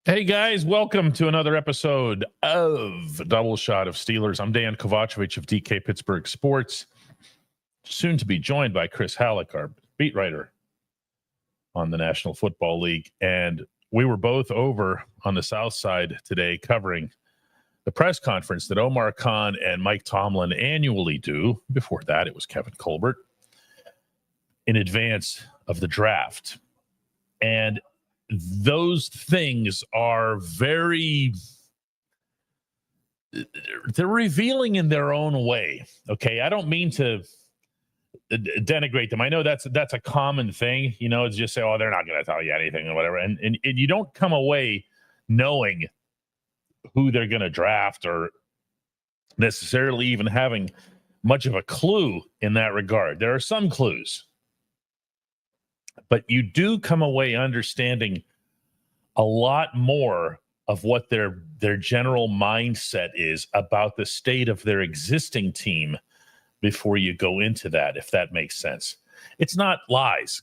Hey guys, welcome to another episode of Double Shot of Steelers. I'm Dejan Kovacevic of DK Pittsburgh Sports, soon to be joined by Chris Halicke, our beat writer on the National Football League. And we were both over on the South Side today covering the press conference that Omar Khan and Mike Tomlin annually do. Before that, it was Kevin Colbert in advance of the draft. And those things are they're revealing in their own way. Okay. I don't mean to denigrate them. I know that's a common thing, it's just say, oh, they're not going to tell you anything or whatever. And you don't come away knowing who they're going to draft or necessarily even having much of a clue in that regard. There are some clues, but you do come away understanding a lot more of what their general mindset is about the state of their existing team before you go into that, if that makes sense. It's not lies.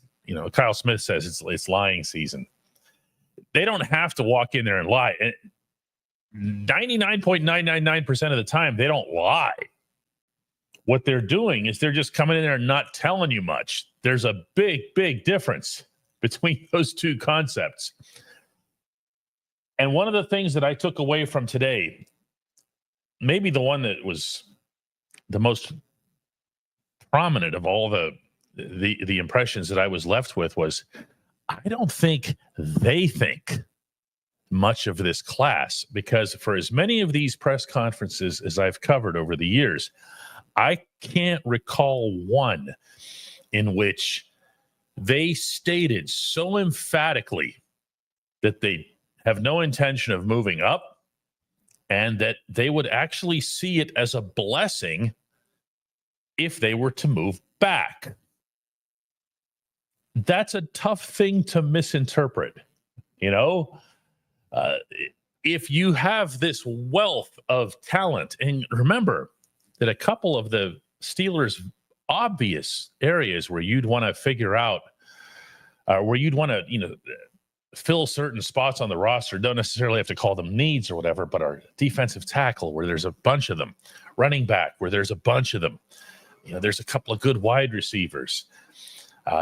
Kyle Smith says it's lying season. They don't have to walk in there and lie. 99.999% of the time, they don't lie. What they're doing is they're just coming in there and not telling you much. There's a big, big difference between those two concepts. And one of the things that I took away from today, maybe the one that was the most prominent of all the impressions that I was left with, was I don't think they think much of this class, because for as many of these press conferences as I've covered over the years, I can't recall one in which they stated so emphatically that they have no intention of moving up and that they would actually see it as a blessing if they were to move back. That's a tough thing to misinterpret. If you have this wealth of talent, and remember that a couple of the Steelers' obvious areas where you'd want to figure out, where you'd want to, fill certain spots on the roster, don't necessarily have to call them needs or whatever, but our defensive tackle, where there's a bunch of them, running back, where there's a bunch of them, there's a couple of good wide receivers,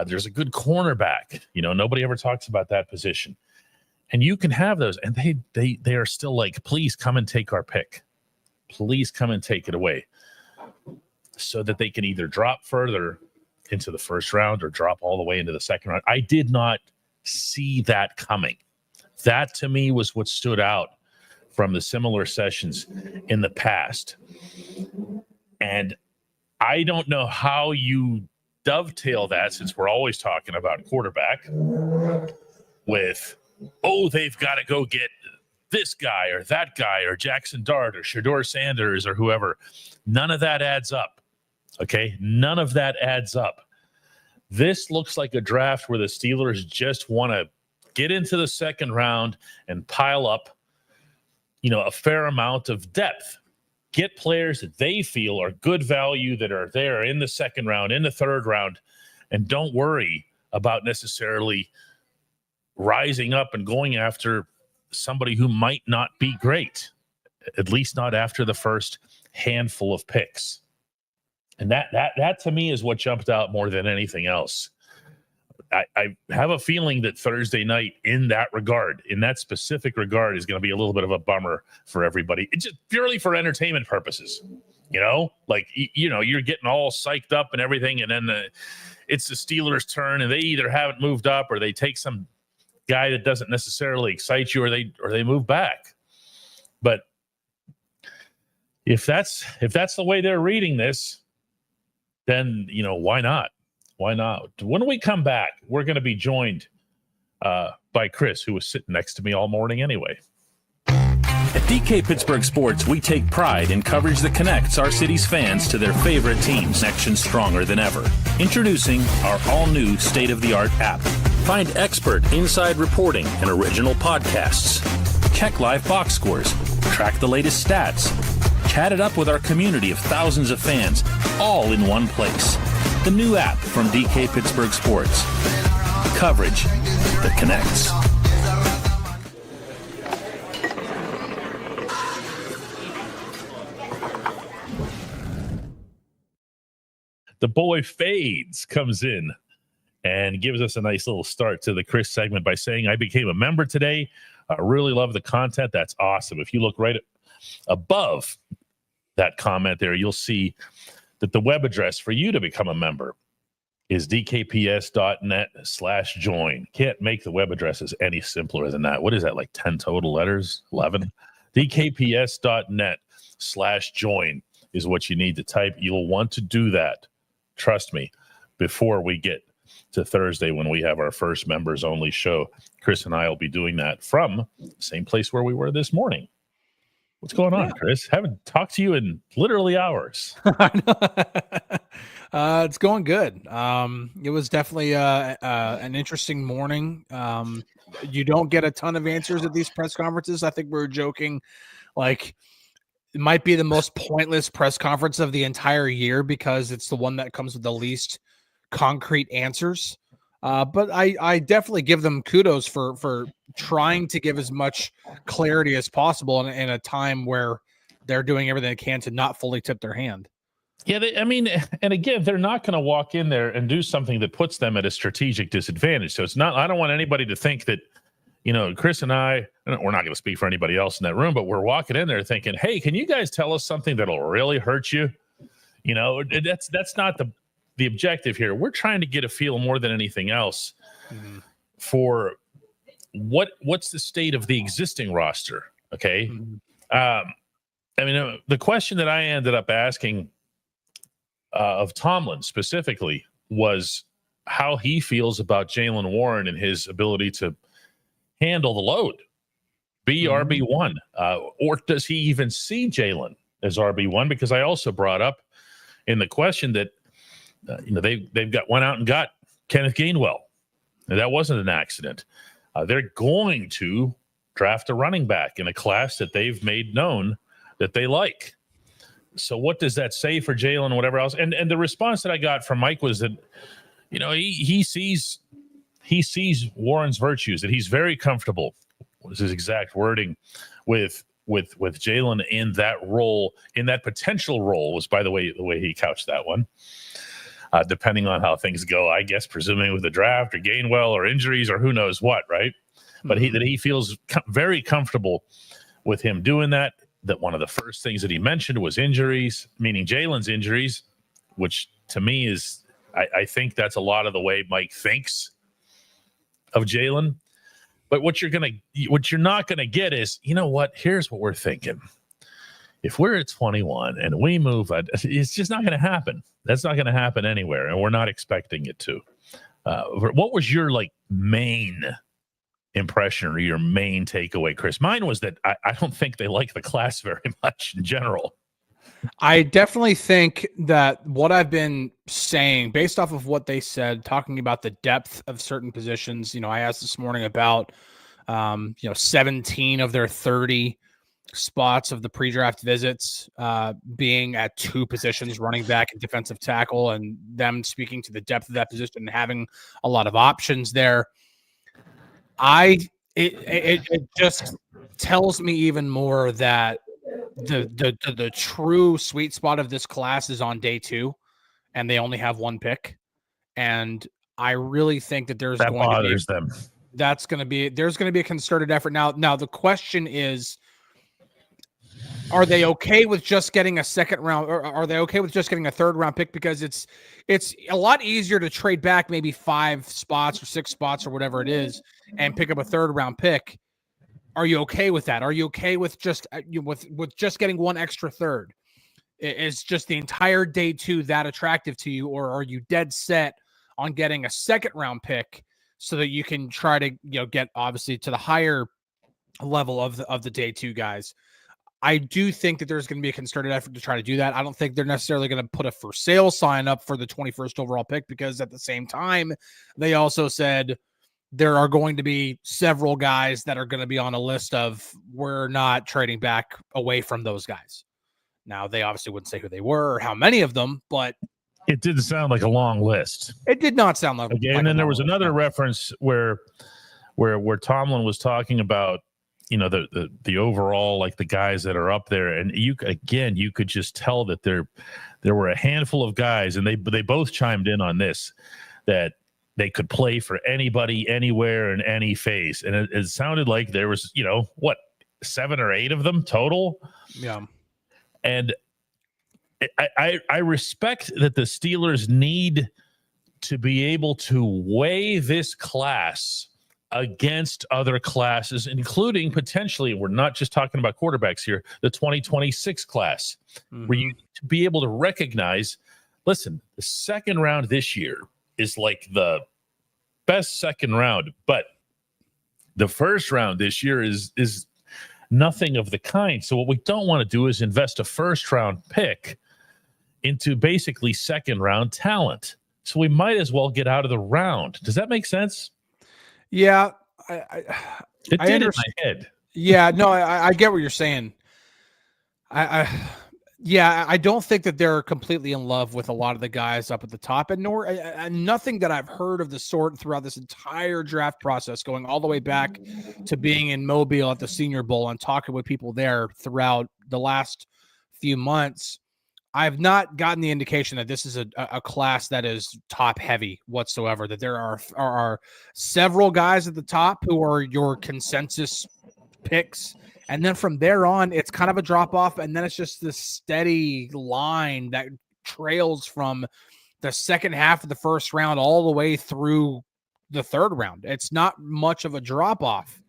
there's a good cornerback, nobody ever talks about that position, and you can have those, and they are still like, please come and take our pick, please come and take it away, so that they can either drop further into the first round or drop all the way into the second round. I did not see that coming. That to me was what stood out from the similar sessions in the past. And I don't know how you dovetail that, since we're always talking about quarterback, with, they've got to go get this guy or that guy or Jackson Dart or Shedeur Sanders or whoever. None of that adds up. Okay? None of that adds up. This looks like a draft where the Steelers just want to get into the second round and pile up, a fair amount of depth. Get players that they feel are good value, that are there in the second round, in the third round, and don't worry about necessarily rising up and going after somebody who might not be great, at least not after the first handful of picks. And that to me is what jumped out more than anything else. I have a feeling that Thursday night, in that regard, in that specific regard, is going to be a little bit of a bummer for everybody. It's just purely for entertainment purposes. You're getting all psyched up and everything, and then it's the Steelers' turn, and they either haven't moved up or they take some guy that doesn't necessarily excite you, or they move back. But if that's the way they're reading this, then, why not? Why not? When we come back, we're going to be joined by Chris, who was sitting next to me all morning anyway. At DK Pittsburgh Sports, we take pride in coverage that connects our city's fans to their favorite teams. Connection stronger than ever. Introducing our all-new state-of-the-art app. Find expert inside reporting and original podcasts. Check live box scores. Track the latest stats. chat it up with our community of thousands of fans, all in one place. The new app from DK Pittsburgh Sports. Coverage that connects. The boy Fades comes in and gives us a nice little start to the Chris segment by saying, I became a member today. I really love the content. That's awesome. If you look right above that comment there, you'll see that the web address for you to become a member is dkps.net/join. Can't make the web addresses any simpler than that. What is that, like 10 total letters? 11? dkps.net/join is what you need to type. You'll want to do that, trust me, before we get to Thursday when we have our first members only show. Chris and I will be doing that from the same place where we were this morning. What's going on, Chris? Haven't talked to you in literally hours. It's going good. It was definitely an interesting morning. You don't get a ton of answers at these press conferences. I think we were joking, like, it might be the most pointless press conference of the entire year because it's the one that comes with the least concrete answers. But I definitely give them kudos for trying to give as much clarity as possible in a time where they're doing everything they can to not fully tip their hand. Yeah, and again, they're not going to walk in there and do something that puts them at a strategic disadvantage. So it's not, I don't want anybody to think that, Chris and I, we're not going to speak for anybody else in that room, but we're walking in there thinking, hey, can you guys tell us something that'll really hurt you? That's not the objective here. We're trying to get a feel more than anything else for what's the state of the existing roster. Okay. The question that I ended up asking of Tomlin specifically was how he feels about Jaylen Warren and his ability to handle the load, be RB1, or does he even see Jaylen as RB1? Because I also brought up in the question that they've went out and got Kenneth Gainwell, and that wasn't an accident. They're going to draft a running back in a class that they've made known that they like. So what does that say for Jaylen and whatever else? And the response that I got from Mike was that, he sees Warren's virtues, that he's very comfortable, was his exact wording, with Jaylen in that role, in that potential role, was, by the way he couched that one. Depending on how things go, I guess, presuming with the draft or Gainwell or injuries or who knows what, right? But he feels very comfortable with him doing that. That one of the first things that he mentioned was injuries, meaning Jaylen's injuries, which to me is, I think that's a lot of the way Mike thinks of Jaylen. But what you're not gonna get is, here's what we're thinking. If we're at 21 and we move, it's just not going to happen. That's not going to happen anywhere, and we're not expecting it to. What was your main impression or your main takeaway, Chris? Mine was that I don't think they like the class very much in general. I definitely think that what I've been saying, based off of what they said, talking about the depth of certain positions, I asked this morning about, 17 of their 30 spots of the pre-draft visits being at two positions, running back and defensive tackle, and them speaking to the depth of that position and having a lot of options there. It just tells me even more that the true sweet spot of this class is on day 2, and they only have one pick. And I really think that there's going to be a concerted effort. Now the question is, are they okay with just getting a second round, or are they okay with just getting a third round pick? Because it's a lot easier to trade back maybe 5 spots or 6 spots or whatever it is and pick up a third round pick. Are you okay with that? Are you okay with just with just getting one extra third? Is just the entire day 2 that attractive to you, or are you dead set on getting a second round pick so that you can try to get obviously to the higher level of the day 2 guys? I do think that there's going to be a concerted effort to try to do that. I don't think they're necessarily going to put a for sale sign up for the 21st overall pick, because at the same time, they also said there are going to be several guys that are going to be on a list of, we're not trading back away from those guys. Now, they obviously wouldn't say who they were or how many of them, but it didn't sound like a long list. It did not sound like. Again, and then there was another reference where Tomlin was talking about, the overall, like the guys that are up there, and you could just tell that there were a handful of guys, and they both chimed in on this, that they could play for anybody, anywhere, in any phase, and it sounded like there was 7 or 8 of them total. Yeah, and I respect that the Steelers need to be able to weigh this class against other classes, including potentially, we're not just talking about quarterbacks here, the 2026 class, where you need to be able to recognize, listen, the second round this year is like the best second round, but the first round this year is nothing of the kind. So what we don't want to do is invest a first round pick into basically second round talent. So we might as well get out of the round. Does that make sense? Yeah, it did in my head. Yeah, no, I get what you're saying. I don't think that they're completely in love with a lot of the guys up at the top, and nothing that I've heard of the sort throughout this entire draft process, going all the way back to being in Mobile at the Senior Bowl and talking with people there throughout the last few months. I've not gotten the indication that this is a class that is top heavy whatsoever, that there are several guys at the top who are your consensus picks. And then from there on, it's kind of a drop off. And then it's just this steady line that trails from the second half of the first round all the way through the third round. It's not much of a drop off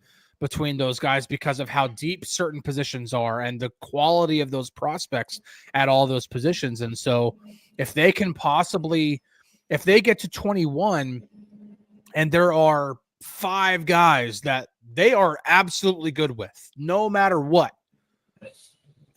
between those guys because of how deep certain positions are and the quality of those prospects at all those positions. And so if they get to 21 and there are 5 guys that they are absolutely good with, no matter what,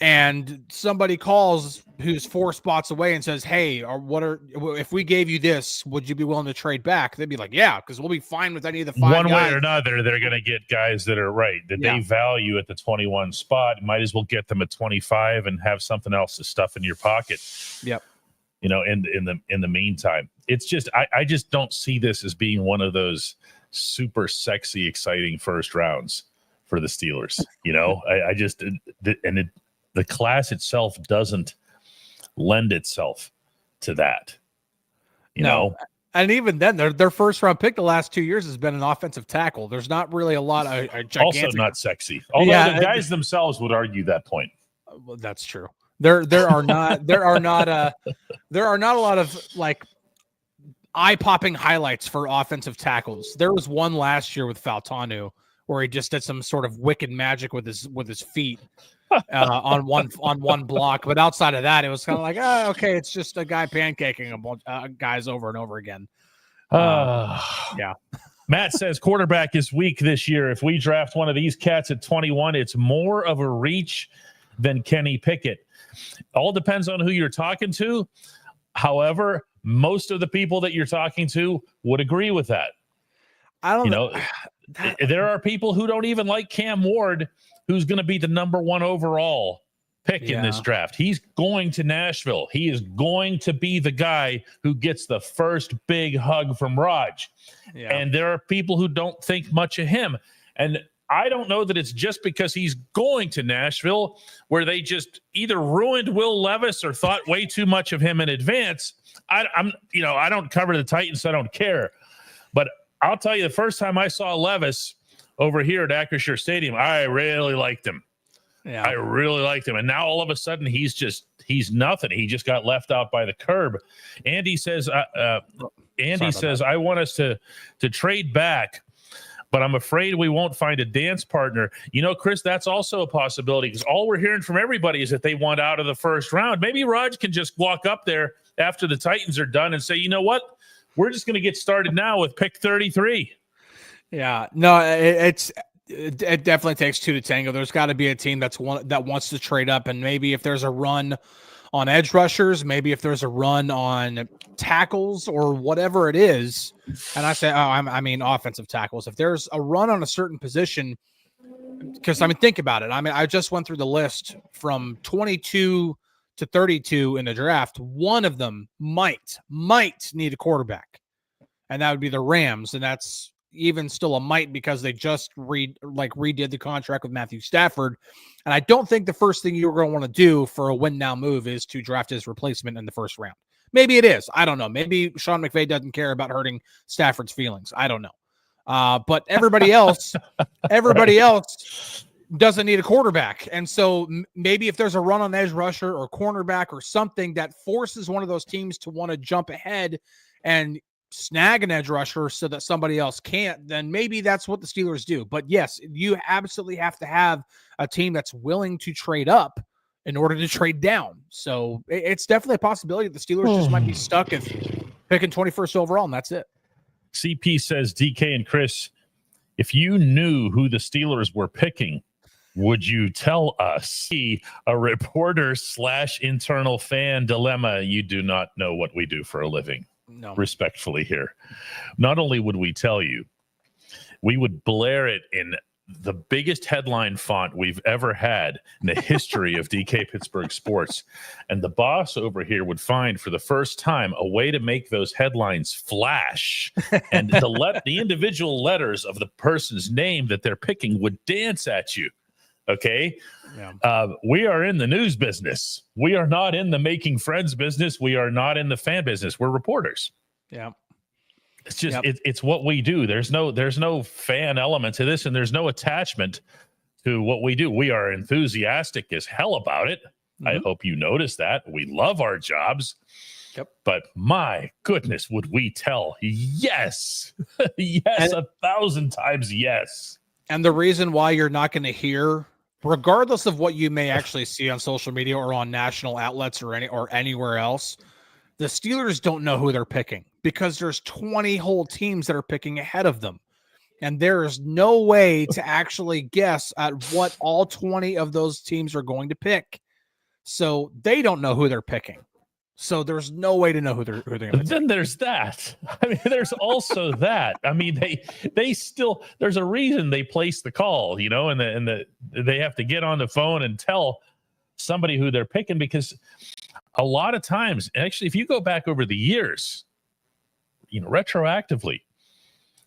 and somebody calls who's 4 spots away and says, hey, if we gave you this, would you be willing to trade back? They'd be like, yeah, because we'll be fine with any of the 5 one guys. way or another. They're going to get guys that are right, that they value at the 21 spot. Might as well get them at 25 and have something else to stuff in your pocket. Yep. In the meantime, it's just, I just don't see this as being one of those super sexy, exciting first rounds for the Steelers. The class itself doesn't lend itself to that. You know? And even then, their first round pick the last 2 years has been an offensive tackle. There's not really a lot of gigantic. Also not sexy. Although the guys themselves would argue that point. Well, that's true. There are not a lot of like eye-popping highlights for offensive tackles. There was one last year with Faltanu where he just did some sort of wicked magic with his feet on one block. But outside of that, it was kind of like, okay, it's just a guy pancaking a bunch guys over and over again. Yeah. Matt says quarterback is weak this year. If we draft one of these cats at 21, it's more of a reach than Kenny Pickett. All depends on who you're talking to. However, most of the people that you're talking to would agree with that. I don't know. There are people who don't even like Cam Ward, who's going to be the number 1 overall pick in this draft. He's going to Nashville. He is going to be the guy who gets the first big hug from Raj. Yeah. And there are people who don't think much of him. And I don't know that it's just because he's going to Nashville where they just either ruined Will Levis or thought way too much of him in advance. I don't cover the Titans, so I don't care. But I'll tell you, the first time I saw Levis over here at Acrisure Stadium, I really liked him. Yeah. I really liked him. And now all of a sudden he's nothing. He just got left out by the curb. Andy says, I want us to trade back, but I'm afraid we won't find a dance partner. Chris, that's also a possibility because all we're hearing from everybody is that they want out of the first round. Maybe Raj can just walk up there after the Titans are done and say, you know what? We're just going to get started now with pick 33. Yeah, no, it definitely takes 2 to tango. There's got to be a team that wants to trade up, and maybe if there's a run on edge rushers, maybe if there's a run on tackles or whatever it is, and I say, I mean offensive tackles. If there's a run on a certain position, because think about it. I just went through the list from 22 to 32 in the draft, one of them might need a quarterback, and that would be the Rams. And that's even still a might because they just redid the contract with Matthew Stafford. And I don't think the first thing you're going to want to do for a win now move is to draft his replacement in the first round. Maybe it is. I don't know. Maybe Sean McVay doesn't care about hurting Stafford's feelings. I don't know. But everybody else doesn't need a quarterback. And so maybe if there's a run on edge rusher or cornerback or something that forces one of those teams to want to jump ahead and snag an edge rusher so that somebody else can't, then maybe that's what the Steelers do. But yes, you absolutely have to have a team that's willing to trade up in order to trade down. So it's definitely a possibility the Steelers just might be stuck at picking 21st overall, and that's it. CP says, DK and Chris, if you knew who the Steelers were picking, would you tell us? A reporter / internal fan dilemma. You do not know what we do for a living. No. Respectfully here. Not only would we tell you, we would blare it in the biggest headline font we've ever had in the history of DK Pittsburgh Sports. And the boss over here would find for the first time a way to make those headlines flash. And the individual letters of the person's name that they're picking would dance at you. Okay. Yeah. We are in the news business. We are not in the making friends business. We are not in the fan business. We're reporters. Yeah. It's just, it's what we do. There's no fan element to this, and there's no attachment to what we do. We are enthusiastic as hell about it. Mm-hmm. I hope you notice that. We love our jobs. Yep. But my goodness, would we tell? Yes. Yes. 1,000 times yes. And the reason why you're not going to hear, regardless of what you may actually see on social media or on national outlets or anywhere else, the Steelers don't know who they're picking because there's 20 whole teams that are picking ahead of them. And there is no way to actually guess at what all 20 of those teams are going to pick. So they don't know who they're picking. So there's no way to know who they're going to pick. Then there's that. I mean, there's also that. I mean, they still, there's a reason they place the call, you know, and they have to get on the phone and tell somebody who they're picking, because a lot of times, actually, if you go back over the years, you know, retroactively,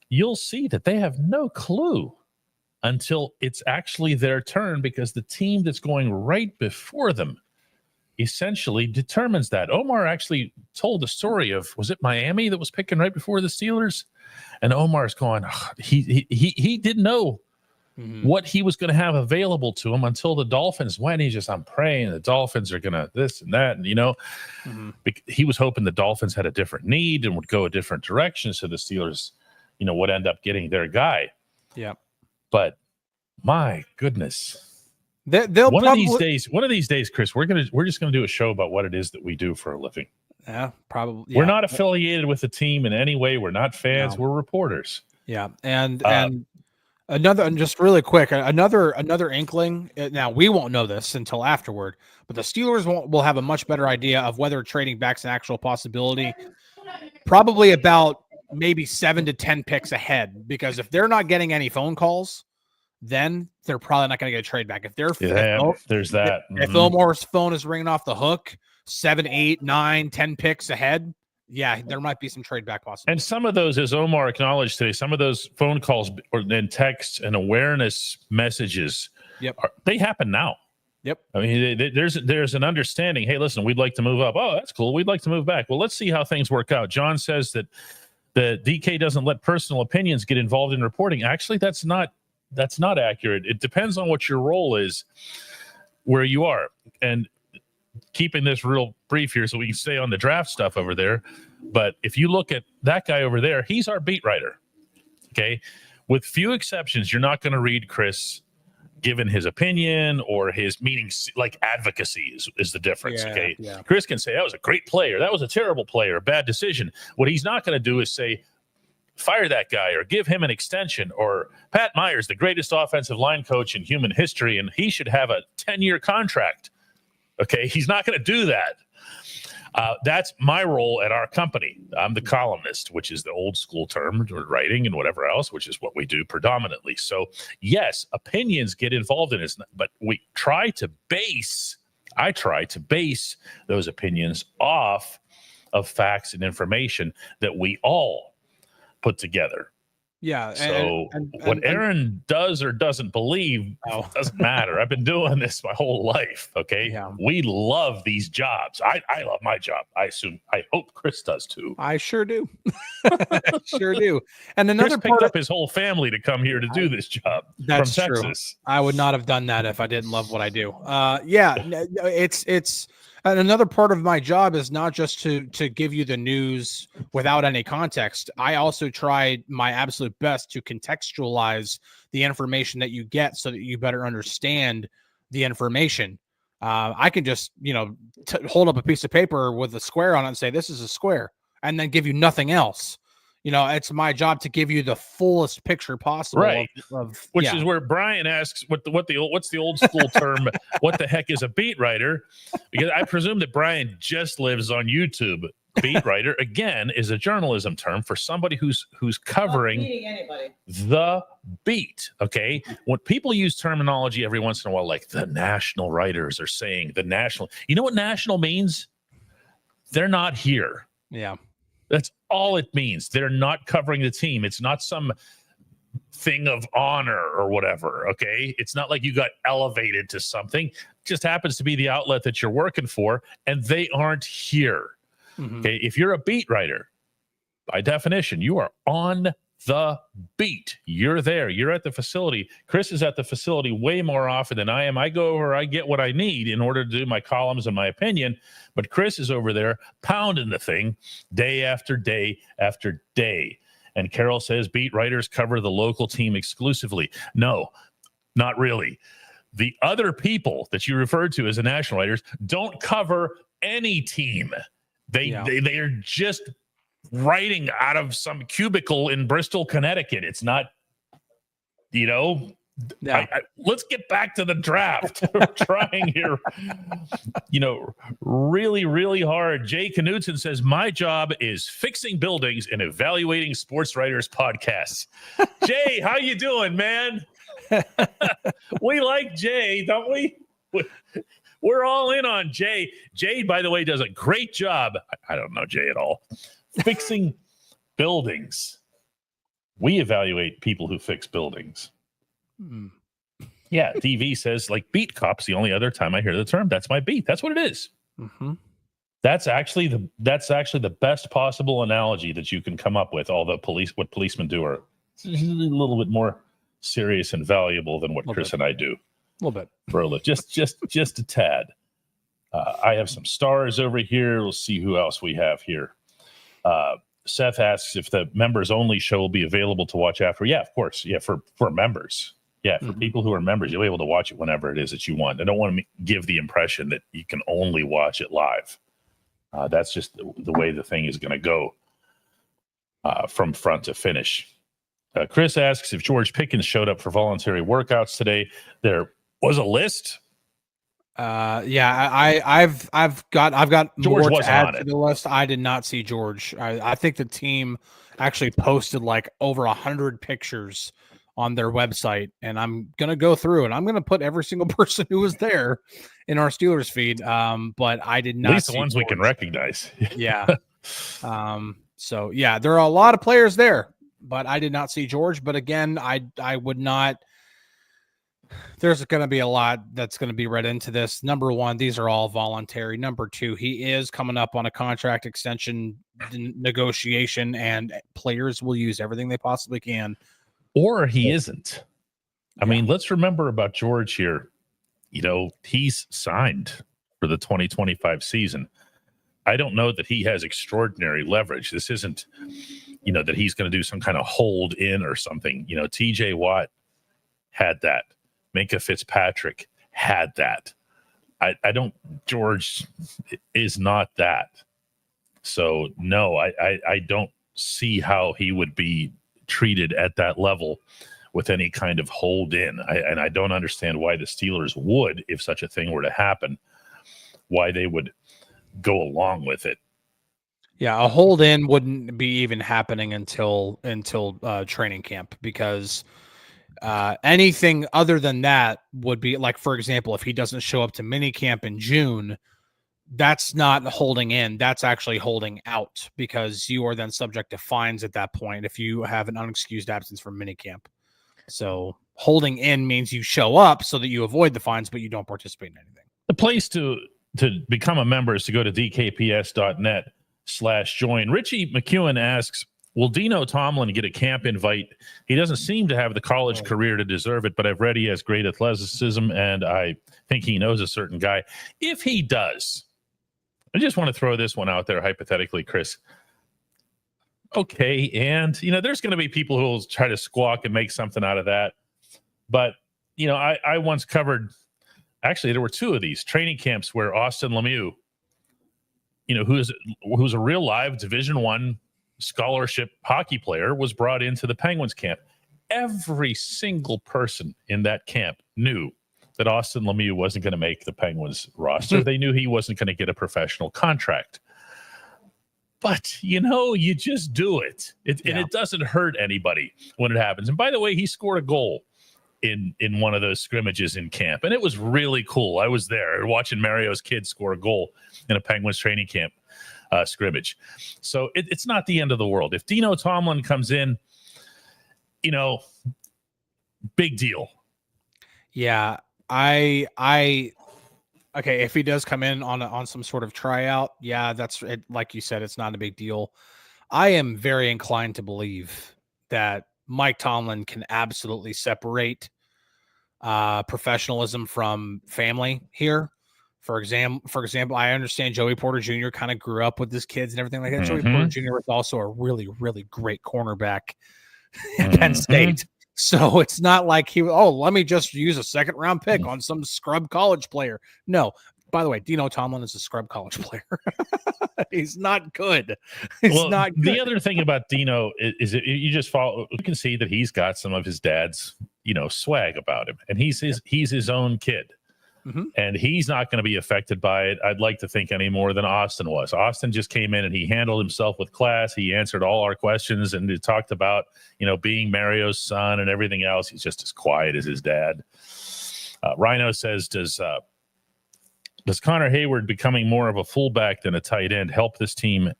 you'll see that they have no clue until it's actually their turn, because the team that's going right before them essentially determines that. Omar actually told the story of, was it Miami that was picking right before the Steelers? And Omar's going, he didn't know what he was going to have available to him until the Dolphins went. He's just, I'm praying the Dolphins are going to this and that. And, you know, he was hoping the Dolphins had a different need and would go a different direction, so the Steelers, you know, would end up getting their guy. Yeah. But my goodness. One of these days, Chris, we're just gonna do a show about what it is that we do for a living. Yeah, probably. Yeah. We're not affiliated with the team in any way. We're not fans. No. We're reporters. Yeah, and another, and just really quick, another inkling. Now we won't know this until afterward, but the Steelers will have a much better idea of whether trading back's an actual possibility. Probably about maybe 7 to 10 picks ahead, because if they're not getting any phone calls, then they're probably not going to get a trade back. If there's that. If Omar's phone is ringing off the hook, 7, 8, 9, 10 picks ahead, yeah, there might be some trade back possibilities. And some of those, as Omar acknowledged today, some of those phone calls and texts and awareness messages, they happen now. Yep. I mean, there's an understanding. Hey, listen, we'd like to move up. Oh, that's cool. We'd like to move back. Well, let's see how things work out. John says that the DK doesn't let personal opinions get involved in reporting. Actually, that's not accurate. It depends on what your role is, where you are. And keeping this real brief here so we can stay on the draft stuff over there. But if you look at that guy over there, he's our beat writer. Okay. With few exceptions, you're not going to read Chris given his opinion or his meanings, like advocacy is the difference. Yeah, okay. Yeah. Chris can say that was a great player, that was a terrible player, a bad decision. What he's not going to do is say, fire that guy or give him an extension, or Pat Myers, the greatest offensive line coach in human history, and he should have a 10-year contract. Okay. He's not going to do that. That's my role at our company. I'm the columnist, which is the old school term for writing and whatever else, which is what we do predominantly. So yes, opinions get involved in it, but we try to base I try to base those opinions off of facts and information that we all put together. Yeah. So what Aaron does or doesn't believe doesn't matter. I've been doing this my whole life. Okay. Yeah. We love these jobs. I love my job. I hope Chris does too. I sure do. I sure do. And another Chris picked up his whole family to come here to do this job from Texas. I would not have done that if I didn't love what I do. It's and another part of my job is not just to give you the news without any context. I also try my absolute best to contextualize the information that you get so that you better understand the information. I can just, hold up a piece of paper with a square on it and say, this is a square, and then give you nothing else. It's my job to give you the fullest picture possible. Right. Which is where Brian asks what's the old school term, what the heck is a beat writer? Because I presume that Brian just lives on YouTube. Beat writer, again, is a journalism term for somebody who's covering the beat. Okay. When people use terminology every once in a while, like the national writers are saying the national, you know what national means? They're not here. Yeah. That's all it means. They're not covering the team. It's not some thing of honor or whatever, okay? It's not like you got elevated to something. It just happens to be the outlet that you're working for, and they aren't here. Mm-hmm. Okay, if you're a beat writer, by definition, you are on the beat. You're there. You're at the facility. Chris is at the facility way more often than I am. I go over, I get what I need in order to do my columns and my opinion, but Chris is over there pounding the thing day after day after day. And Carol says beat writers cover the local team exclusively. No, not really. The other people that you referred to as the national writers don't cover any team. They are just writing out of some cubicle in Bristol, Connecticut. It's not, let's get back to the draft. We're trying here, really, really hard. Jay Knudsen says, my job is fixing buildings and evaluating sports writers' podcasts. Jay, how you doing, man? We like Jay, don't we? We're all in on Jay. Jay, by the way, does a great job. I don't know Jay at all. Fixing buildings. We evaluate people who fix buildings. Yeah, DV says, like, beat cop's the only other time I hear the term. That's my beat. That's what it is. Mm-hmm. That's actually the best possible analogy that you can come up with. Although what policemen do are a little bit more serious and valuable than what Chris and I do. A little bit. For a little, just a tad. I have some stars over here. We'll see who else we have here. Seth asks if the members only show will be available to watch after. Yeah, of course. Yeah, for members. Yeah, for people who are members, you'll be able to watch it whenever it is that you want. I don't want to give the impression that you can only watch it live. That's just the way the thing is going to go from front to finish. Chris asks if George Pickens showed up for voluntary workouts today. There was a list. I've got George more to add to the list. I did not see George. I think the team actually posted like over 100 pictures on their website, and I'm gonna go through and I'm gonna put every single person who was there in our Steelers feed. But I did not. At least the ones George. We can recognize. Yeah. So yeah, there are a lot of players there, but I did not see George. But again, I would not. There's going to be a lot that's going to be read into this. Number one, these are all voluntary. Number two, he is coming up on a contract extension negotiation, and players will use everything they possibly can. Or he isn't. I mean, let's remember about George here. He's signed for the 2025 season. I don't know that he has extraordinary leverage. This isn't, that he's going to do some kind of hold in or something. TJ Watt had that. Minka Fitzpatrick had that. George is not that. So no, I don't see how he would be treated at that level with any kind of hold in. And I don't understand why the Steelers would, if such a thing were to happen, why they would go along with it. Yeah, a hold in wouldn't be even happening until training camp, because Anything other than that would be like, for example, if he doesn't show up to minicamp in June, that's not holding in. That's actually holding out, because you are then subject to fines at that point if you have an unexcused absence from minicamp. So holding in means you show up so that you avoid the fines, but you don't participate in anything. The place to become a member is to go to dkps.net/join. Richie McEwen asks, will Dino Tomlin get a camp invite? He doesn't seem to have the college career to deserve it, but I've read he has great athleticism, and I think he knows a certain guy. If he does, I just want to throw this one out there hypothetically, Chris. Okay, and, there's going to be people who will try to squawk and make something out of that. But, I once covered, actually, there were two of these training camps where Austin Lemieux, who's a real live Division I scholarship hockey player, was brought into the Penguins camp. Every single person in that camp knew that Austin Lemieux wasn't going to make the Penguins roster. They knew he wasn't going to get a professional contract. But, you just do it. And it doesn't hurt anybody when it happens. And by the way, he scored a goal in one of those scrimmages in camp, and it was really cool. I was there watching Mario's kid score a goal in a Penguins training camp scrimmage. So it's not the end of the world. If Dino Tomlin comes in, big deal. Yeah. Okay, if he does come in on some sort of tryout, yeah, that's it. Like you said, it's not a big deal. I am very inclined to believe that Mike Tomlin can absolutely separate professionalism from family here. For example, I understand Joey Porter Jr. kind of grew up with his kids and everything like that. Joey Porter Jr. was also a really, really great cornerback at Penn State. So it's not like let me just use a second round pick on some scrub college player. No, by the way, Dino Tomlin is a scrub college player. He's not good. Not good. The other thing about Dino is you can see that he's got some of his dad's, swag about him, and he's his own kid. And he's not going to be affected by it, I'd like to think, any more than Austin was. Austin just came in and he handled himself with class. He answered all our questions, and he talked about, being Mario's son and everything else. He's just as quiet as his dad. Rhino says, does Connor Hayward becoming more of a fullback than a tight end help this team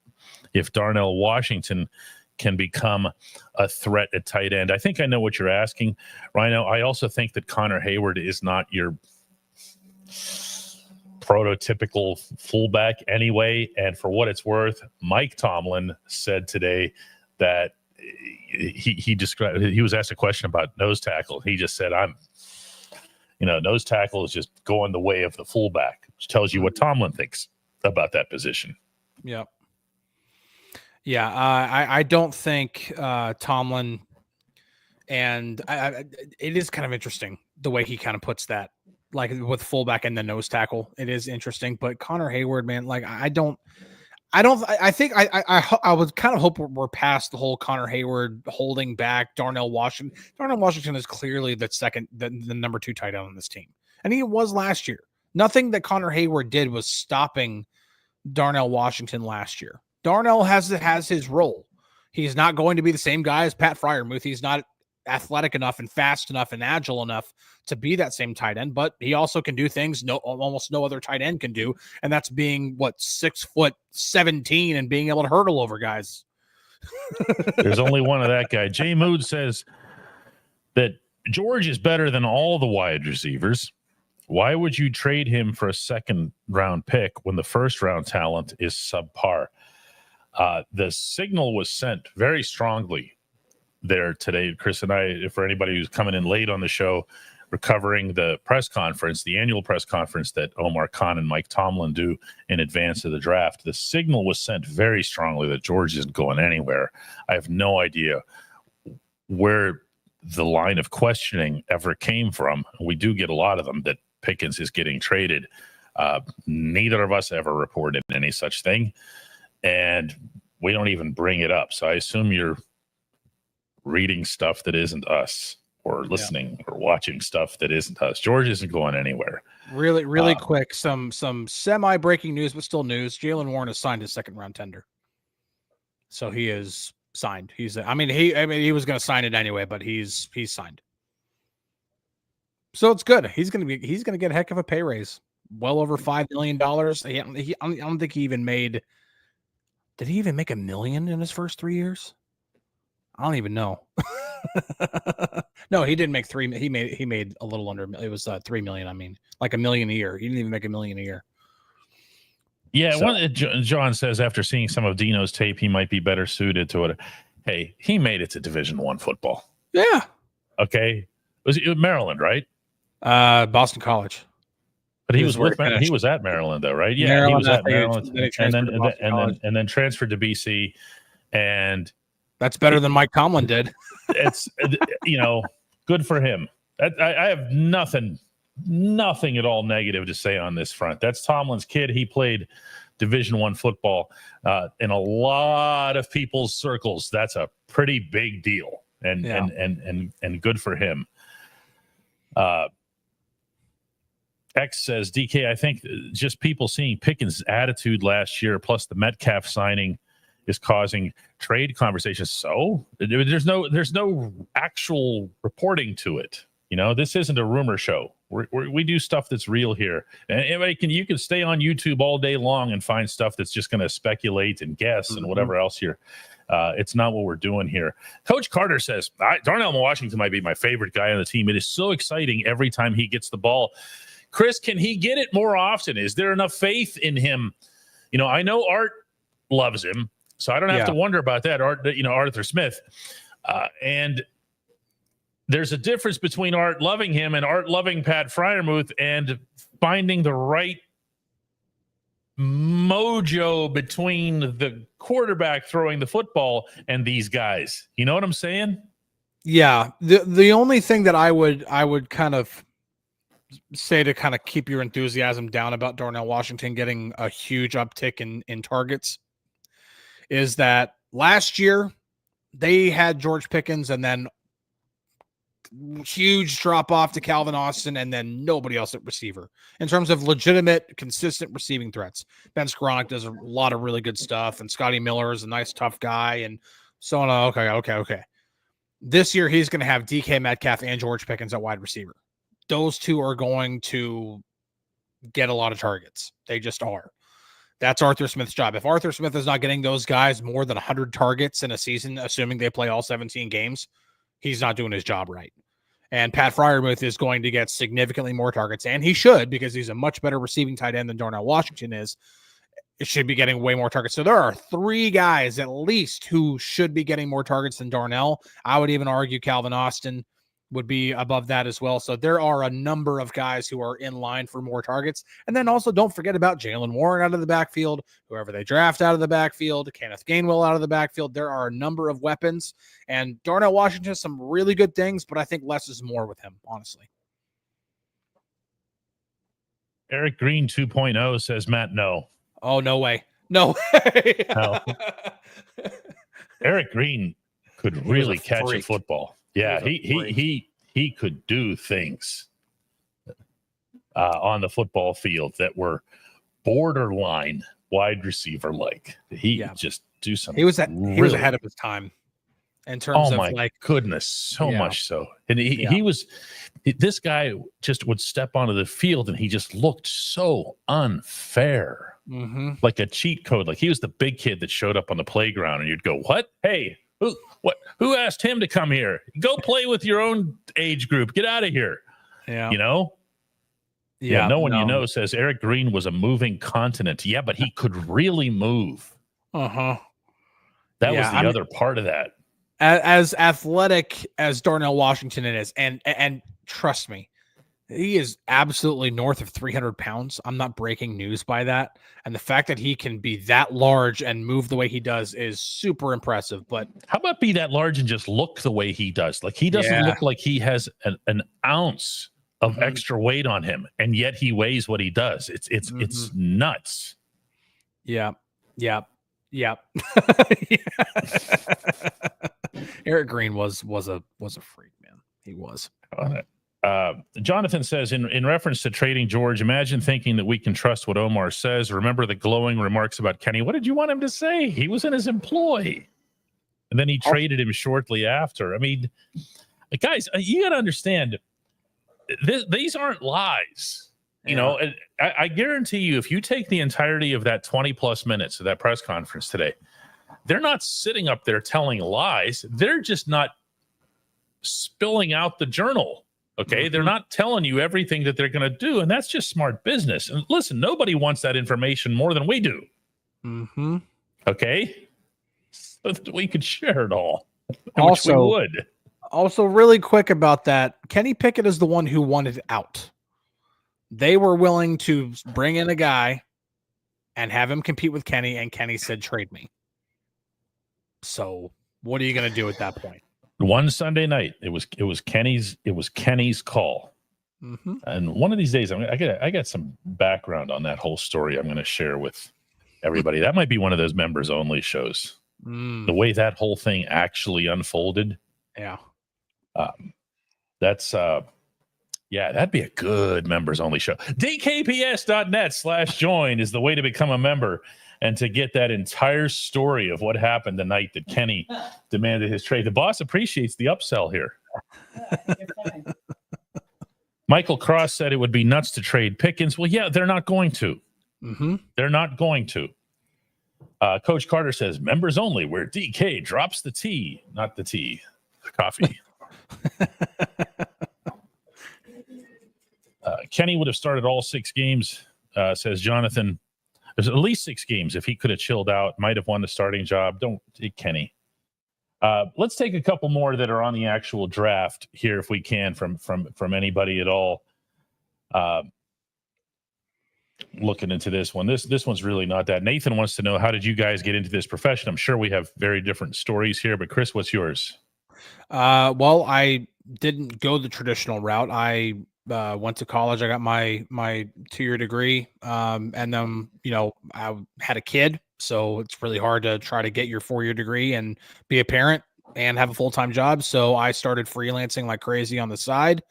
if Darnell Washington can become a threat at tight end? I think I know what you're asking, Rhino. I also think that Connor Hayward is not your prototypical fullback anyway. And for what it's worth, Mike Tomlin said today that he was asked a question about nose tackle. He just said, nose tackle is just going the way of the fullback, which tells you what Tomlin thinks about that position. Yeah. Yeah. I don't think Tomlin, and it is kind of interesting the way he kind of puts that, like with fullback and the nose tackle. It is interesting, but Connor Hayward, man, like I think I would kind of hope we're past the whole Connor Hayward holding back Darnell Washington. Darnell Washington is clearly the number 2 tight end on this team, and he was last year. Nothing that Connor Hayward did was stopping Darnell Washington last year. Darnell has his role. He's not going to be the same guy as Pat Freiermuth. He's not athletic enough and fast enough and agile enough to be that same tight end, but he also can do things almost no other tight end can do, and that's being 6'17" and being able to hurdle over guys. There's only one of that guy. Jay Mood says that George is better than all the wide receivers. Why would you trade him for a second round pick when the first round talent is subpar? The signal was sent very strongly there today, Chris and I, for anybody who's coming in late on the show, we're covering the press conference, the annual press conference that Omar Khan and Mike Tomlin do in advance of the draft. The signal was sent very strongly that George isn't going anywhere. I have no idea where the line of questioning ever came from. We do get a lot of them that Pickens is getting traded. Neither of us ever reported any such thing, and we don't even bring it up. So I assume you're reading stuff that isn't us, or listening or watching stuff that isn't us. George isn't going anywhere. Really quick, some semi-breaking news, but still news. Jaylen Warren has signed his second round tender, so he is signed. He was going to sign it anyway, but he's signed. So it's good. He's gonna get a heck of a pay raise. Well over $5 million. I don't think he even made. Did he even make $1 million in his first 3 years? I don't even know. No, he didn't make three. He made a little under. It was $3 million. I mean, like $1 million a year. He didn't even make $1 million a year. Yeah, so. John says after seeing some of Dino's tape, he might be better suited to it. Hey, he made it to Division I football. Yeah. Okay. Was it Maryland, right? Boston College. But he was at Maryland though, right? Yeah, Maryland, he was at Maryland, and then transferred to BC, and that's better than Mike Tomlin did. It's good for him. I have nothing at all negative to say on this front. That's Tomlin's kid. He played Division I football in a lot of people's circles. That's a pretty big deal, and good for him. X says, DK, I think just people seeing Pickens' attitude last year, plus the Metcalf signing, is causing trade conversations. So there's no actual reporting to it. This isn't a rumor show. We do stuff that's real here. And you can stay on YouTube all day long and find stuff that's just going to speculate and guess and whatever else here. It's not what we're doing here. Coach Carter says, Darnell Washington might be my favorite guy on the team. It is so exciting every time he gets the ball. Chris, can he get it more often? Is there enough faith in him? I know Art loves him, so I don't have to wonder about that. Arthur Smith. And there's a difference between Art loving him and Art loving Pat Freiermuth and finding the right mojo between the quarterback throwing the football and these guys. You know what I'm saying? Yeah. The only thing that I would kind of say to kind of keep your enthusiasm down about Darnell Washington getting a huge uptick in targets is that last year they had George Pickens and then huge drop off to Calvin Austin and then nobody else at receiver in terms of legitimate, consistent receiving threats. Ben Skoranek does a lot of really good stuff, and Scotty Miller is a nice, tough guy, and so on. Okay. This year he's going to have DK Metcalf and George Pickens at wide receiver. Those two are going to get a lot of targets. They just are. That's Arthur Smith's job. If Arthur Smith is not getting those guys more than 100 targets in a season, assuming they play all 17 games, he's not doing his job right. And Pat Freiermuth is going to get significantly more targets, and he should, because he's a much better receiving tight end than Darnell Washington is. It should be getting way more targets. So there are 3 guys at least who should be getting more targets than Darnell. I would even argue Calvin Austin would be above that as well. So there are a number of guys who are in line for more targets. And then also don't forget about Jaylen Warren out of the backfield, whoever they draft out of the backfield, Kenneth Gainwell out of the backfield. There are a number of weapons, and Darnell Washington has some really good things, but I think less is more with him, honestly. Eric Green 2.0 says, Matt, no. Oh, no way. No way. No. Eric Green could really catch a football. Yeah, he could do things on the football field that were borderline wide receiver like. Just do something. He was ahead of his time in terms of goodness, so much so. And this guy just would step onto the field and he just looked so unfair. Mm-hmm. Like a cheat code. Like he was the big kid that showed up on the playground and you'd go, what? Hey, who asked him to come here? Go play with your own age group. Get out of here. Yeah. Yeah. No one says Eric Green was a moving continent. Yeah, but he could really move. Uh-huh. That was the other part of that. As athletic as Darnell Washington is, and trust me, he is absolutely north of 300 pounds. I'm not breaking news by that. And the fact that he can be that large and move the way he does is super impressive. But how about be that large and just look the way he does? Like he doesn't look like he has an ounce of extra weight on him, and yet he weighs what he does. It's nuts. Yeah. Eric Green was a freak, man. He was. Jonathan says, in reference to trading George, imagine thinking that we can trust what Omar says. Remember the glowing remarks about Kenny. What did you want him to say? He was in his employ. And then he traded him shortly after. I mean, guys, you got to understand, these aren't lies. You know, I guarantee you, if you take the entirety of that 20 plus minutes of that press conference today, they're not sitting up there telling lies. They're just not spilling out the journal. Okay. They're not telling you everything that they're going to do. And that's just smart business. And listen, nobody wants that information more than we do. Okay. So that we could share it all. Also, which we would. Also, really quick about that, Kenny Pickett is the one who wanted out. They were willing to bring in a guy and have him compete with Kenny, and Kenny said, trade me. So what are you going to do at that point? One Sunday night, it was Kenny's call. And one of these days, I got some background on that whole story I'm going to share with everybody. That might be one of those members only shows. The way that whole thing actually unfolded. Yeah. That'd be a good members only show. DKPS.net/join is the way to become a member and to get that entire story of what happened the night that Kenny demanded his trade. The boss appreciates the upsell here. Michael Cross said it would be nuts to trade Pickens. Well, yeah, they're not going to. They're not going to. Coach Carter says members only, where DK drops the tea, not the tea, the coffee. Kenny would have started all 6 games, says Jonathan. There's at least 6 games if he could have chilled out, might have won the starting job. Don't Kenny. Let's take a couple more that are on the actual draft here, if we can, from anybody at all. Looking into this one. This one's really not that. Nathan wants to know, how did you guys get into this profession? I'm sure we have very different stories here, but Chris, what's yours? Well, I didn't go the traditional route. I went to college. I got my 2-year degree. And then, I had a kid, so it's really hard to try to get your 4-year degree and be a parent and have a full-time job. So I started freelancing like crazy on the side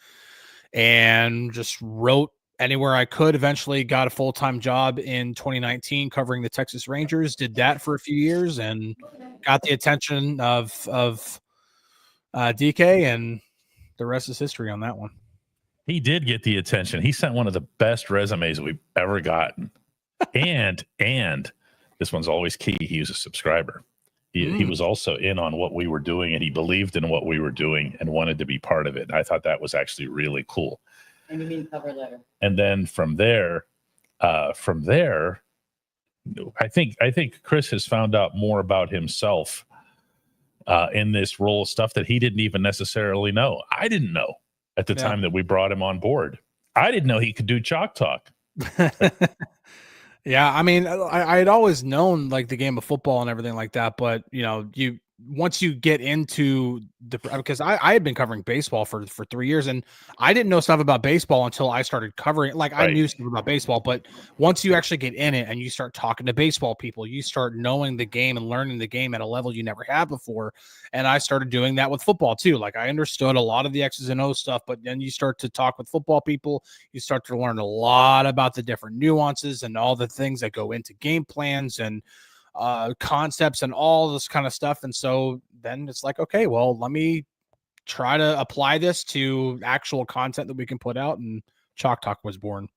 and just wrote anywhere I could. Eventually got a full-time job in 2019 covering the Texas Rangers. Did that for a few years and got the attention of DK, and the rest is history on that one. He did get the attention. He sent one of the best resumes we've ever gotten. And this one's always key. He was a subscriber. He was also in on what we were doing, and he believed in what we were doing and wanted to be part of it. And I thought that was actually really cool. And you mean cover letter. And then from there, I think Chris has found out more about himself in this role, stuff that he didn't even necessarily know. I didn't know at the time that we brought him on board. I didn't know he could do chalk talk. Yeah, I mean, I had always known like the game of football and everything like that, but once you get into because I had been covering baseball for 3 years, and I didn't know stuff about baseball until I started covering. Like, I knew stuff about baseball, but once you actually get in it and you start talking to baseball people, you start knowing the game and learning the game at a level you never had before. And I started doing that with football too. Like, I understood a lot of the X's and O's stuff, but then you start to talk with football people, you start to learn a lot about the different nuances and all the things that go into game plans and concepts and all this kind of stuff. And so then it's like, okay, well, let me try to apply this to actual content that we can put out, and Chalk Talk was born.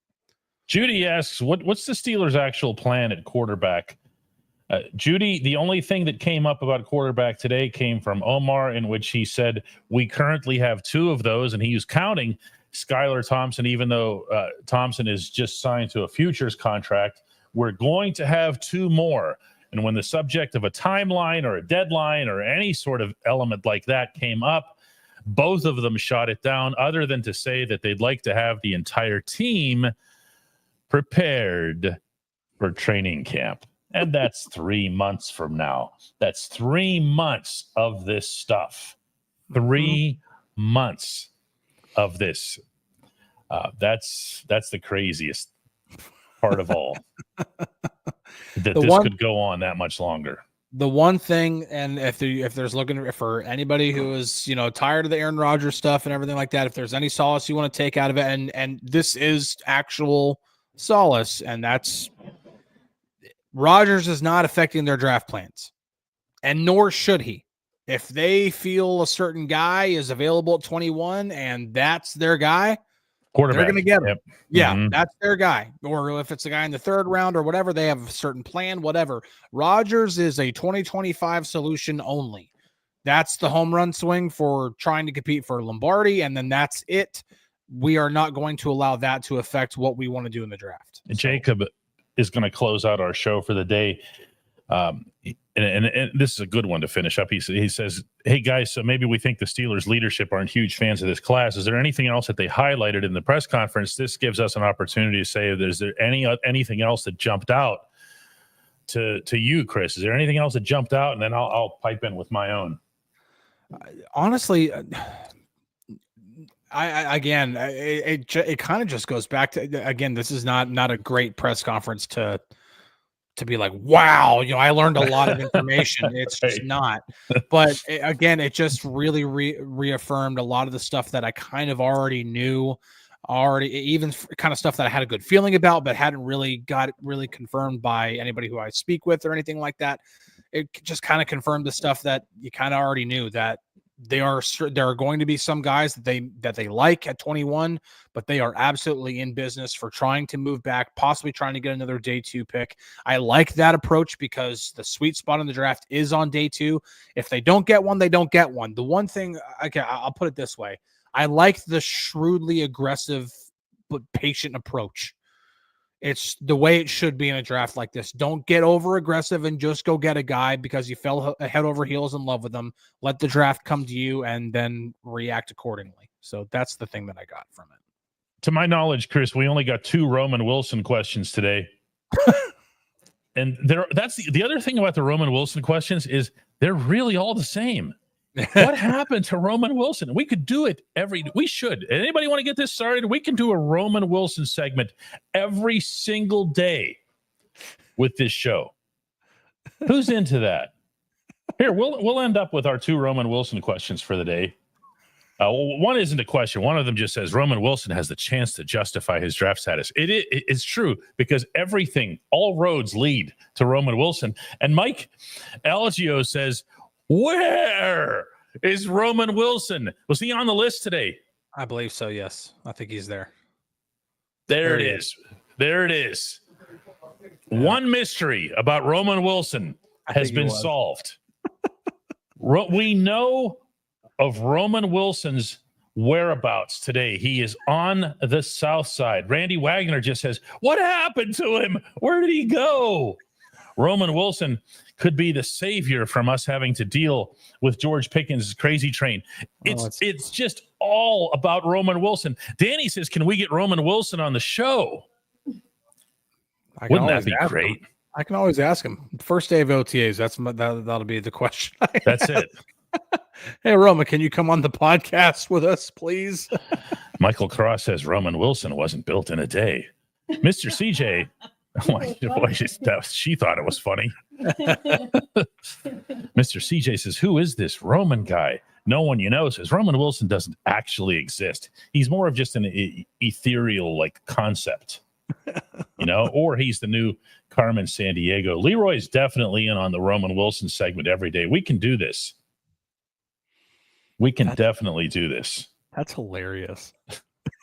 Judy asks, what's the Steelers' actual plan at quarterback? Judy, the only thing that came up about quarterback today came from Omar, in which he said we currently have 2 of those, and he was counting Skylar Thompson, even though Thompson is just signed to a futures contract. We're going to have 2 more. And when the subject of a timeline or a deadline or any sort of element like that came up, both of them shot it down, other than to say that they'd like to have the entire team prepared for training camp. And that's 3 months from now. That's 3 months of this stuff. 3 months of this. That's the craziest part of all. That this could go on that much longer. The one thing, and if there's looking for anybody who is tired of the Aaron Rodgers stuff and everything like that, if there's any solace you want to take out of it, and this is actual solace, and that's Rodgers is not affecting their draft plans, and nor should he. If they feel a certain guy is available at 21 and that's their guy, Quarterback. They're going to get him. Yep. Yeah, Mhm. that's their guy. Or if it's a guy in the third round or whatever, they have a certain plan, whatever. Rodgers is a 2025 solution only. That's the home run swing for trying to compete for Lombardi, and then that's it. We are not going to allow that to affect what we want to do in the draft. Jacob is going to close out our show for the day. And this is a good one to finish up. He says, hey, guys, so maybe we think the Steelers leadership aren't huge fans of this class. Is there anything else that they highlighted in the press conference? This gives us an opportunity to say, is there anything else that jumped out to you, Chris? Is there anything else that jumped out? And then I'll pipe in with my own. Honestly, it kind of just goes back to, again, this is not a great press conference to be like, wow, I learned a lot of information. It's just not. But it just really reaffirmed a lot of the stuff that I kind of already knew, even kind of stuff that I had a good feeling about, but hadn't really got really confirmed by anybody who I speak with or anything like that. It just kind of confirmed the stuff that you kind of already knew, that there are going to be some guys that they like at 21, but they are absolutely in business for trying to move back, possibly trying to get another day 2 pick. I like that approach because the sweet spot in the draft is on day 2. If they don't get one, they don't get one. The one thing, okay, I'll put it this way. I like the shrewdly aggressive but patient approach. It's the way it should be in a draft like this. Don't get over aggressive and just go get a guy because you fell head over heels in love with them. Let the draft come to you and then react accordingly. So that's the thing that I got from it. To my knowledge, Chris, we only got 2 Roman Wilson questions today. And that's the other thing about the Roman Wilson questions is they're really all the same. What happened to Roman Wilson? We could do it we should. Anybody want to get this started? We can do a Roman Wilson segment every single day with this show. Who's into that? Here, we'll end up with our 2 Roman Wilson questions for the day. One isn't a question. One of them just says Roman Wilson has the chance to justify his draft status. It's true because all roads lead to Roman Wilson. And Mike Algio says, where is Roman Wilson? Was he on the list today? I believe so, yes. I think he's there. There it is. There it is. Yeah. One mystery about Roman Wilson has been solved. We know of Roman Wilson's whereabouts today. He is on the south side. Randy Wagner just says, what happened to him? Where did he go? Roman Wilson could be the savior from us having to deal with George Pickens' crazy train. It's just all about Roman Wilson. Danny says, can we get Roman Wilson on the show? Wouldn't that be great? I can always ask him. First day of OTAs, that'll be the question. That's it. Hey, Roman, can you come on the podcast with us, please? Michael Cross says Roman Wilson wasn't built in a day. Mr. CJ, she thought it was funny. Mr. CJ says, who is this Roman guy? No one says Roman Wilson doesn't actually exist. He's more of just an ethereal concept, or he's the new Carmen Sandiego. Leroy's definitely in on the Roman Wilson segment every day. We can do this. We can definitely do this. That's hilarious.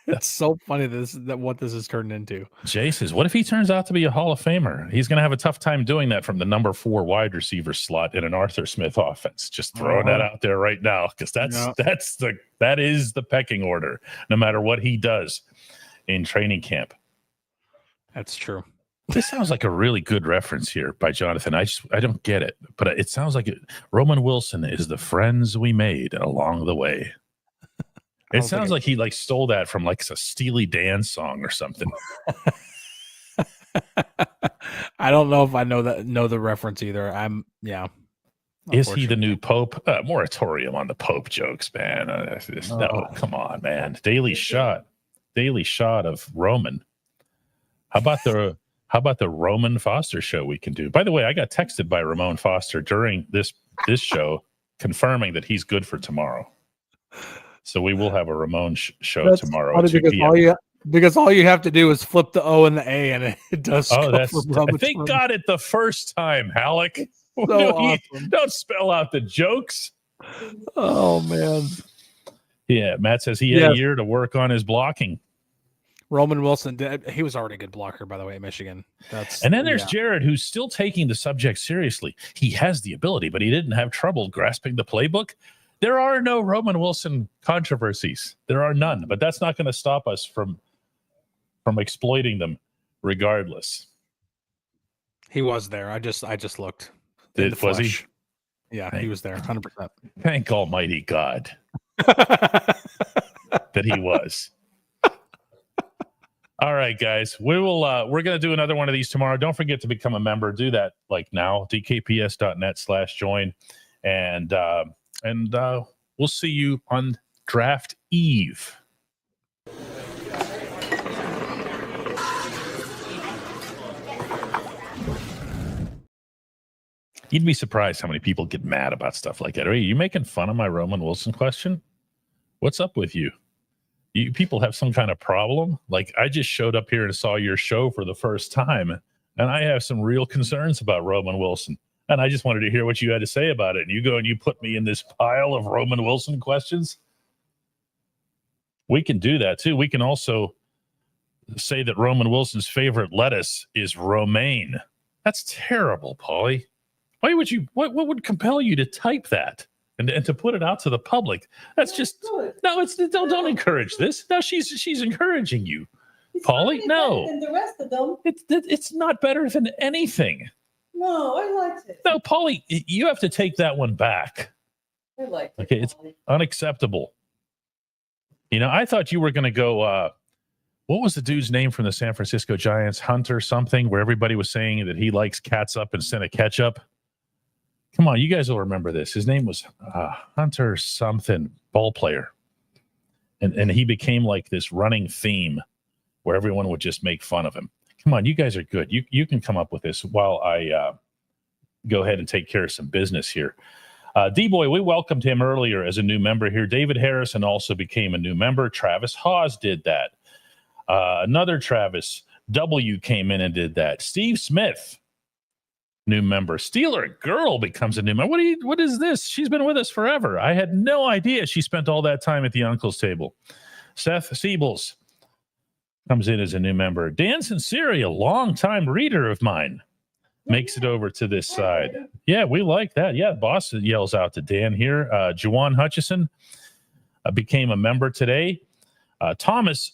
It's so funny that what this has turned into. Jay says, what if he turns out to be a Hall of Famer? He's going to have a tough time doing that from the number 4 wide receiver slot in an Arthur Smith offense. Just throwing that out there right now, because that is the pecking order, no matter what he does in training camp. That's true. This sounds like a really good reference here by Jonathan. I don't get it, but it sounds like Roman Wilson is the friends we made along the way. It sounds like he stole that from a Steely Dan song or something. I don't know if I know the reference either. Is he the new Pope? Moratorium on the Pope jokes, man. No, come on, man. Daily shot of Roman. How about the Ramon Foster show we can do? By the way, I got texted by Ramon Foster during this show confirming that he's good for tomorrow. So we will have a Ramon show tomorrow. Because all you have to do is flip the O and the A, and it does. They got it the first time, Halicke. So awesome. Don't spell out the jokes. Oh man. Yeah, Matt says he had a year to work on his blocking. Roman Wilson, he was already a good blocker, by the way, at Michigan. And then there's Jared, who's still taking the subject seriously. He has the ability, but he didn't have trouble grasping the playbook. There are no Roman Wilson controversies. There are none, but that's not going to stop us from exploiting them regardless. He was there. I just looked. Was he? Yeah, he was there, 100%. Thank Almighty God that he was. All right, guys, we're going to do another one of these tomorrow. Don't forget to become a member. Do that like now, dkps.net/join. And we'll see you on draft eve. You'd be surprised how many people get mad about stuff like that. Are you making fun of my Roman Wilson question? What's up with you? You people have some kind of problem? Like, I just showed up here and saw your show for the first time, and I have some real concerns about Roman Wilson. And I just wanted to hear what you had to say about it. And you go and you put me in this pile of Roman Wilson questions. We can do that too. We can also say that Roman Wilson's favorite lettuce is romaine. That's terrible, Paulie. Why would you? What would compel you to type that and to put it out to the public? That's just no. It's don't encourage this. No, she's encouraging you, Paulie. No, than the rest of them. It's not better than anything. No, I liked it. No, Paulie, you have to take that one back. I liked it. Okay, it's unacceptable. You know, I thought you were going to go. What was the dude's name from the San Francisco Giants? Hunter something, where everybody was saying that he likes catsup instead of ketchup. Come on, you guys will remember this. His name was Hunter something, ball player. And he became like this running theme where everyone would just make fun of him. Come on, you guys are good. You can come up with this while I go ahead and take care of some business here. D-Boy, we welcomed him earlier as a new member here. David Harrison also became a new member. Travis Hawes did that. Another Travis W came in and did that. Steve Smith, new member. Steeler Girl becomes a new member. What is this? She's been with us forever. I had no idea she spent all that time at the uncle's table. Seth Siebels comes in as a new member. Dan Sinceri, a longtime reader of mine, makes it over to this side. Yeah, we like that. Yeah, boss yells out to Dan here. Juwan Hutchison became a member today. Thomas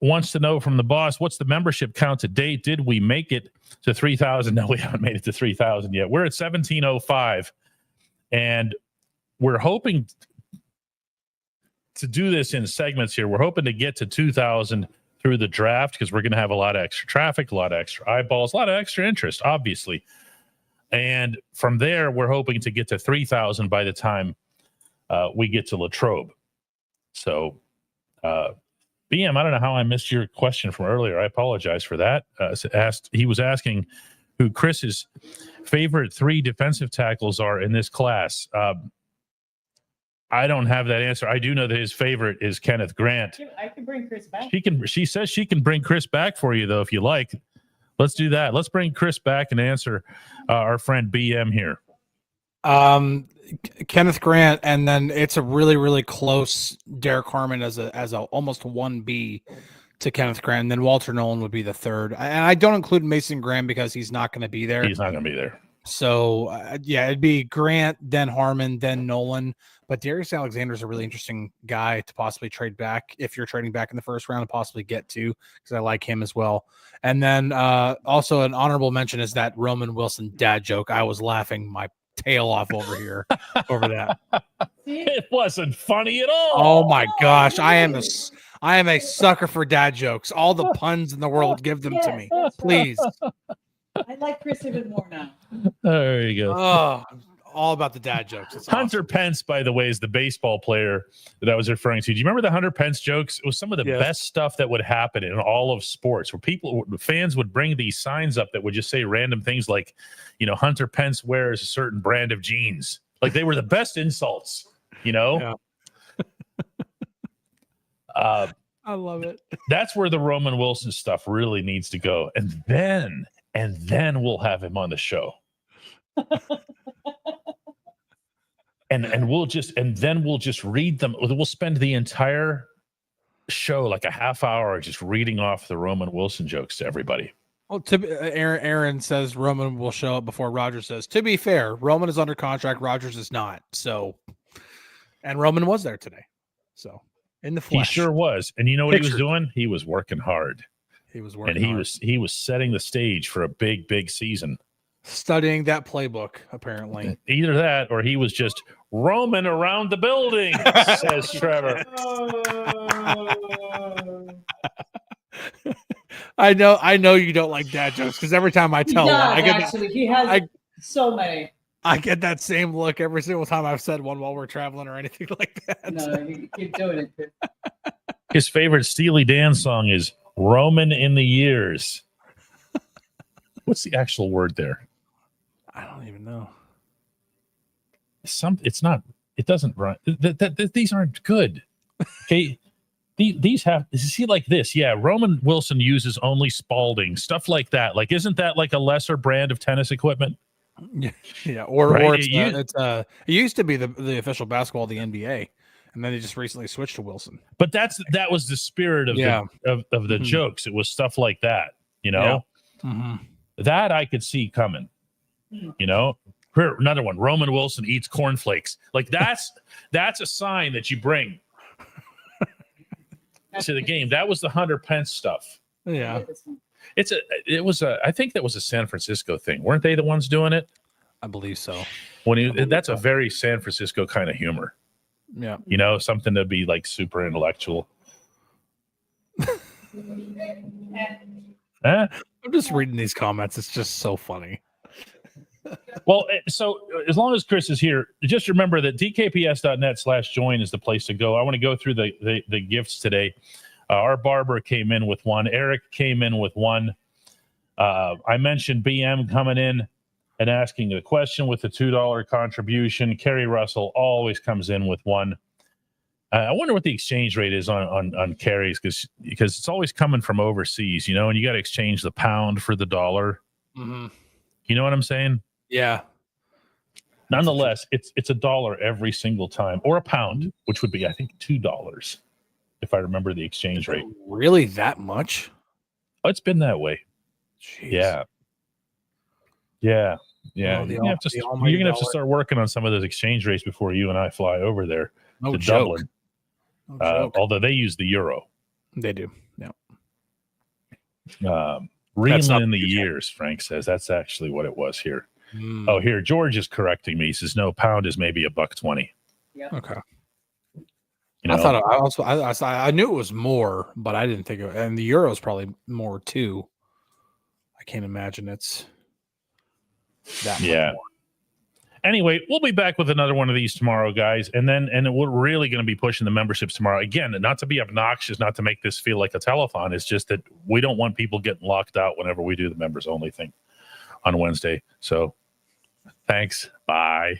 wants to know from the boss, what's the membership count to date? Did we make it to 3,000? No, we haven't made it to 3,000 yet. We're at 1,705, and we're hoping to do this in segments here. We're hoping to get to 2,000 through the draft because we're going to have a lot of extra traffic, a lot of extra eyeballs, a lot of extra interest, obviously. And from there, we're hoping to get to 3,000 by the time we get to Latrobe. So, BM, I don't know how I missed your question from earlier. I apologize for that. He was asking who Chris's favorite 3 defensive tackles are in this class. I don't have that answer. I do know that his favorite is Kenneth Grant. I can bring Chris back. She says she can bring Chris back for you, though, if you like. Let's do that. Let's bring Chris back and answer our friend BM here. Kenneth Grant, and then it's a really, really close Derek Harmon as a almost 1B to Kenneth Grant, and then Walter Nolan would be the third. And I don't include Mason Graham because he's not going to be there. He's not going to be there. So, yeah, it'd be Grant, then Harmon, then Nolan. But Darius Alexander is a really interesting guy to possibly trade back if you're trading back in the first round and possibly get to, because I like him as well. And then also an honorable mention is that Roman Wilson dad joke. I was laughing my tail off over here over that. It wasn't funny at all. Oh my gosh, I am a sucker for dad jokes. All the puns in the world, give them to me, please. I like Chris even more now. There you go. Oh, all about the dad jokes. It's Hunter awesome. Pence, by the way, is the baseball player that I was referring to. Do you remember the Hunter Pence jokes? It was some of the best stuff that would happen in all of sports, where fans would bring these signs up that would just say random things like, you know, Hunter Pence wears a certain brand of jeans. Like, they were the best insults, you know? Yeah. I love it. That's where the Roman Wilson stuff really needs to go. And then we'll have him on the show. and we'll just read them. We'll spend the entire show like a half hour just reading off the Roman Wilson jokes to everybody. Well, Aaron says Roman will show up before Rodgers says. To be fair, Roman is under contract. Rodgers is not. So, and Roman was there today. So, in the flesh. He sure was. And you know what he was doing? He was working hard. He was working and he was setting the stage for a big season. Studying that playbook, apparently. Either that or he was just roaming around the building, says Trevor. I know you don't like dad jokes because every time I tell one, I get he has so many. I get that same look every single time I've said one while we're traveling or anything like that. No, you keep doing it. His favorite Steely Dan song is Roman in the Years. What's the actual word there? I don't even know. It's not. It doesn't run. These aren't good. Okay, these have. See, like this. Yeah, Roman Wilson uses only Spalding stuff like that. Like, isn't that like a lesser brand of tennis equipment? Yeah, or Right? it used to be the official basketball of the NBA, and then they just recently switched to Wilson. But that was the spirit of the jokes. It was stuff like that. You know, that I could see coming. You know, here, another one. Roman Wilson eats cornflakes. Like that's a sign that you bring to the game. That was the Hunter Pence stuff. Yeah, I think that was a San Francisco thing. Weren't they the ones doing it? I believe so. That's a very San Francisco kind of humor. Yeah, you know, something to be like super intellectual. I'm just reading these comments. It's just so funny. Well, so as long as Chris is here, just remember that dkps.net/join is the place to go. I want to go through the gifts today. Our barber came in with one. Eric came in with one. I mentioned BM coming in and asking a question with the $2 contribution. Kerry Russell always comes in with one. I wonder what the exchange rate is on Kerry's because it's always coming from overseas, you know, and you got to exchange the pound for the dollar. Mm-hmm. You know what I'm saying? Yeah. Nonetheless, it's $1 every single time, or a pound, which would be, I think, $2 if I remember the exchange rate. Really, that much? Oh, it's been that way. Jeez. Yeah. You're gonna have to start working on some of those exchange rates before you and I fly over there to Dublin. Although they use the euro. They do. Yeah. Reeling in the years, Frank says. That's actually what it was here. Oh, here, George is correcting me. He says, no, pound is maybe $1.20. Yeah. Okay. You know, I knew it was more, but I didn't think of it. And the euro is probably more too. I can't imagine it's that much more. Anyway, we'll be back with another one of these tomorrow, guys. And we're really going to be pushing the memberships tomorrow. Again, not to be obnoxious, not to make this feel like a telethon. It's just that we don't want people getting locked out whenever we do the members only thing on Wednesday. So thanks. Bye.